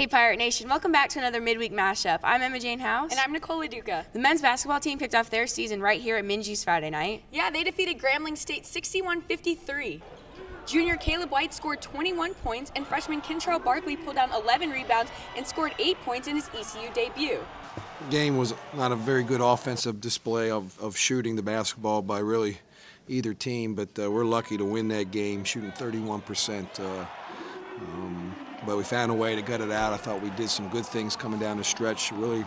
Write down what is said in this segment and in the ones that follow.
Pirate Nation, welcome back to another Midweek Mashup. I'm Emma Jane House. And I'm Nicole, LaDuca. The men's basketball team kicked off their season right here at Minji's Friday night. Yeah, they defeated Grambling State 61-53. Junior Caleb White scored 21 points, and freshman Kentrell Barkley pulled down 11 rebounds and scored 8 points in his ECU debut. The game was not a very good offensive display of shooting the basketball by really either team, but we're lucky to win that game, shooting 31%. But we found a way to gut it out. I thought we did some good things coming down the stretch. Really,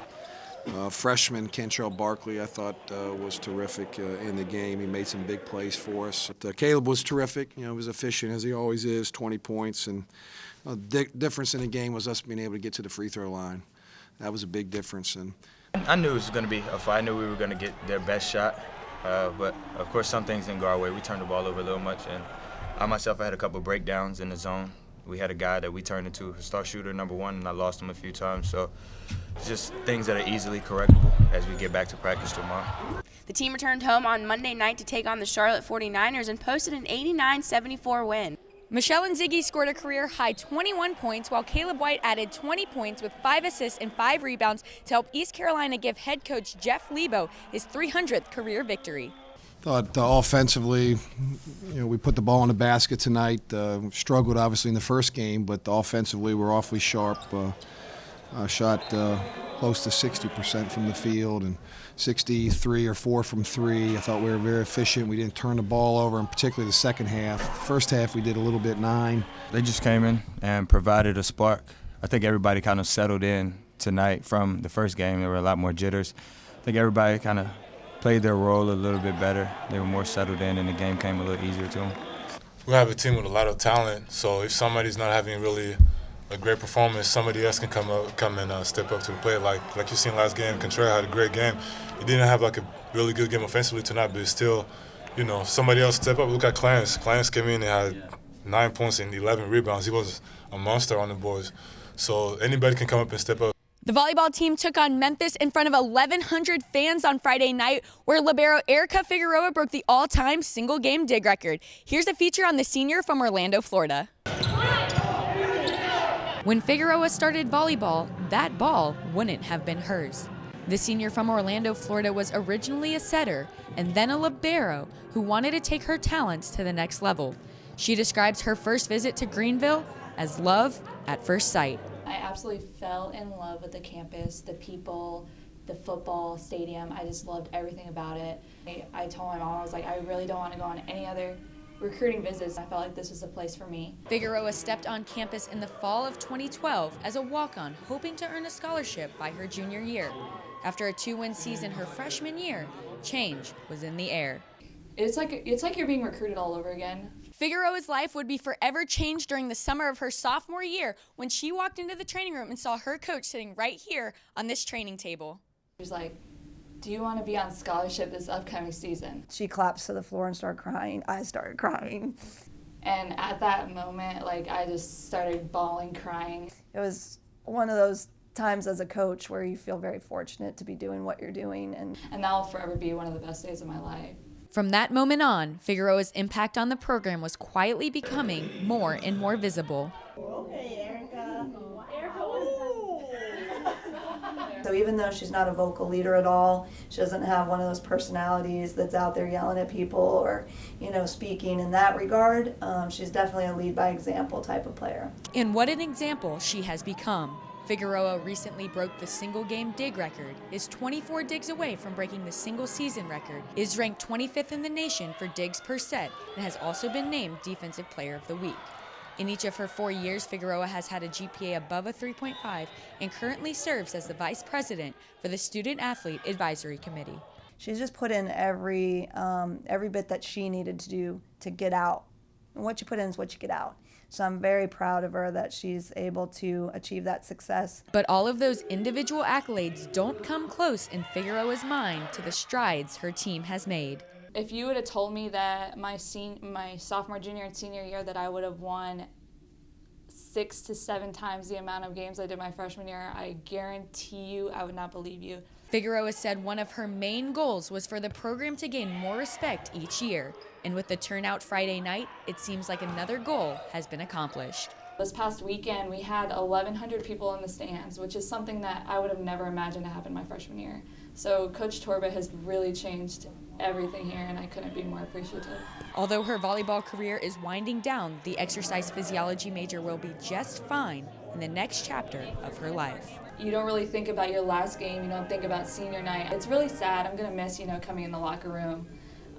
freshman Kentrell Barkley, I thought, was terrific in the game. He made some big plays for us. But, Caleb was terrific. You know, he was efficient as he always is, 20 points. And the difference in the game was us being able to get to the free throw line. That was a big difference. And I knew it was going to be a fight. I knew we were going to get their best shot. But, of course, some things didn't go our way. We turned the ball over a little much. And I myself, I had a couple of breakdowns in the zone. We had a guy that we turned into a star shooter, number one, and I lost him a few times. So it's just things that are easily correctable as we get back to practice tomorrow. The team returned home on Monday night to take on the Charlotte 49ers and posted an 89-74 win. Michelle and Ziggy scored a career-high 21 points, while Caleb White added 20 points with 5 assists and 5 rebounds to help East Carolina give head coach Jeff Lebo his 300th career victory. thought offensively, we put the ball in the basket tonight. Struggled obviously in the first game, but offensively we're awfully sharp. Shot close to 60% from the field and 63 or 4 from 3. I thought we were very efficient. We didn't turn the ball over, and particularly the second half. First half we did a little bit 9. They just came in and provided a spark. I think everybody kind of settled in tonight from the first game. There were a lot more jitters. I think everybody kind of played their role a little bit better. They were more settled in, and the game came a little easier to them. We have a team with a lot of talent, so if somebody's not having really a great performance, somebody else can come and step up to the plate. Like you seen last game, Contreras had a great game. He didn't have like a really good game offensively tonight, but still, somebody else step up. Look at Clarence. Clarence came in and had 9 points and 11 rebounds. He was a monster on the boards. So anybody can come up and step up. The volleyball team took on Memphis in front of 1,100 fans on Friday night, where libero Erica Figueroa broke the all-time single-game dig record. Here's a feature on the senior from Orlando, Florida. When Figueroa started volleyball, that ball wouldn't have been hers. The senior from Orlando, Florida was originally a setter and then a libero who wanted to take her talents to the next level. She describes her first visit to Greenville as love at first sight. I absolutely fell in love with the campus, the people, the football stadium. I just loved everything about it. I told my mom, I was like, I really don't want to go on any other recruiting visits. I felt like this was a place for me. Figueroa stepped on campus in the fall of 2012 as a walk-on, hoping to earn a scholarship by her junior year. After a 2-win season her freshman year, change was in the air. It's like you're being recruited all over again. Figueroa's life would be forever changed during the summer of her sophomore year when she walked into the training room and saw her coach sitting right here on this training table. She was like, do you want to be on scholarship this upcoming season? She collapsed to the floor and started crying. I started crying. And at that moment, I just started bawling, crying. It was one of those times as a coach where you feel very fortunate to be doing what you're doing. And that will forever be one of the best days of my life. From that moment on, Figueroa's impact on the program was quietly becoming more and more visible. Okay, Erica. So even though she's not a vocal leader at all, she doesn't have one of those personalities that's out there yelling at people or, speaking in that regard. She's definitely a lead by example type of player. And what an example she has become. Figueroa recently broke the single-game dig record, is 24 digs away from breaking the single-season record, is ranked 25th in the nation for digs per set, and has also been named Defensive Player of the Week. In each of her 4 years, Figueroa has had a GPA above a 3.5 and currently serves as the Vice President for the Student Athlete Advisory Committee. She's just put in every bit that she needed to do to get out. And what you put in is what you get out. So I'm very proud of her that she's able to achieve that success. But all of those individual accolades don't come close in Figueroa's mind to the strides her team has made. If you would have told me that my sophomore, junior, and senior year that I would have won 6 to 7 times the amount of games I did my freshman year, I guarantee you I would not believe you. Figueroa said one of her main goals was for the program to gain more respect each year. And with the turnout Friday night, it seems like another goal has been accomplished. This past weekend, we had 1,100 people in the stands, which is something that I would have never imagined to happen my freshman year. So Coach Torba has really changed everything here, and I couldn't be more appreciative. Although her volleyball career is winding down, the exercise physiology major will be just fine in the next chapter of her life. You don't really think about your last game, you don't think about senior night. It's really sad. I'm going to miss, coming in the locker room,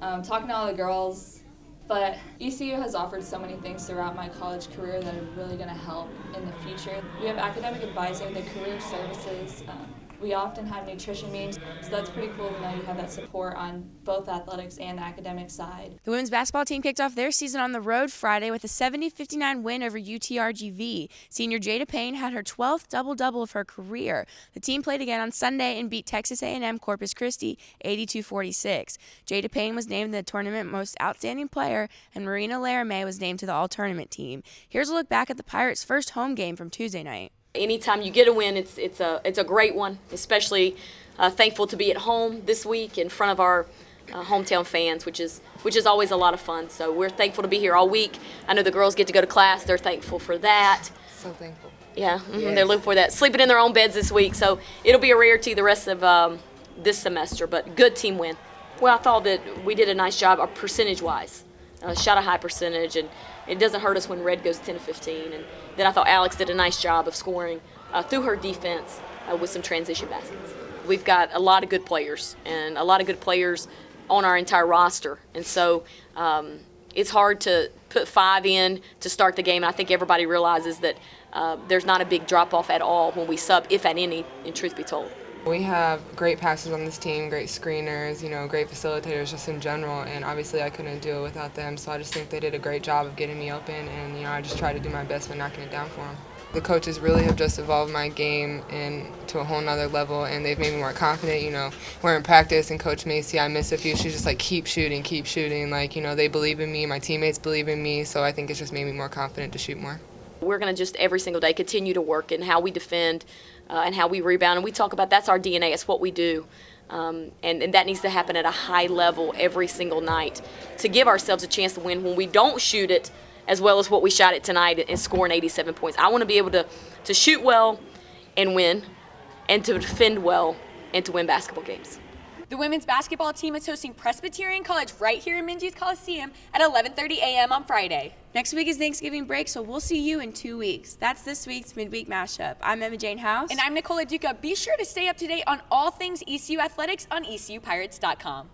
talking to all the girls. But ECU has offered so many things throughout my college career that are really going to help in the future. We have academic advisor, the career services. We often have nutrition meetings, so that's pretty cool to know you have that support on both athletics and the academic side. The women's basketball team kicked off their season on the road Friday with a 70-59 win over UTRGV. Senior Jada Payne had her 12th double-double of her career. The team played again on Sunday and beat Texas A&M Corpus Christi 82-46. Jada Payne was named the tournament most outstanding player, and Marina Laramie was named to the all-tournament team. Here's a look back at the Pirates' first home game from Tuesday night. Anytime you get a win, it's a great one, especially thankful to be at home this week in front of our hometown fans, which is always a lot of fun. So we're thankful to be here all week. I know the girls get to go to class. They're thankful for that. So thankful. Yeah, yes. They're looking for that. Sleeping in their own beds this week, so it'll be a rarity the rest of this semester, but good team win. Well, I thought that we did a nice job percentage-wise. Shot a high percentage, and it doesn't hurt us when red goes 10 to 15. And then I thought Alex did a nice job of scoring through her defense with some transition baskets. We've got a lot of good players, and a lot of good players on our entire roster. And so it's hard to put 5 in to start the game. And I think everybody realizes that there's not a big drop-off at all when we sub, if at any, in truth be told. We have great passers on this team, great screeners, great facilitators just in general, and obviously I couldn't do it without them, so I just think they did a great job of getting me open, and I just try to do my best by knocking it down for them. The coaches really have just evolved my game to a whole nother level, and they've made me more confident. We're in practice, and Coach Macy, I miss a few, she's just like, keep shooting, they believe in me, my teammates believe in me, so I think it's just made me more confident to shoot more. We're going to just every single day continue to work in how we defend and how we rebound. And we talk about that's our DNA. It's what we do. And that needs to happen at a high level every single night to give ourselves a chance to win when we don't shoot it as well as what we shot it tonight and scoring 87 points. I want to be able to shoot well and win, and to defend well and to win basketball games. The women's basketball team is hosting Presbyterian College right here in Minges Coliseum at 11:30 a.m. on Friday. Next week is Thanksgiving break, so we'll see you in 2 weeks. That's this week's Midweek Mashup. I'm Emma Jane House. And I'm Nicole LaDuca. Be sure to stay up to date on all things ECU Athletics on ECUPirates.com.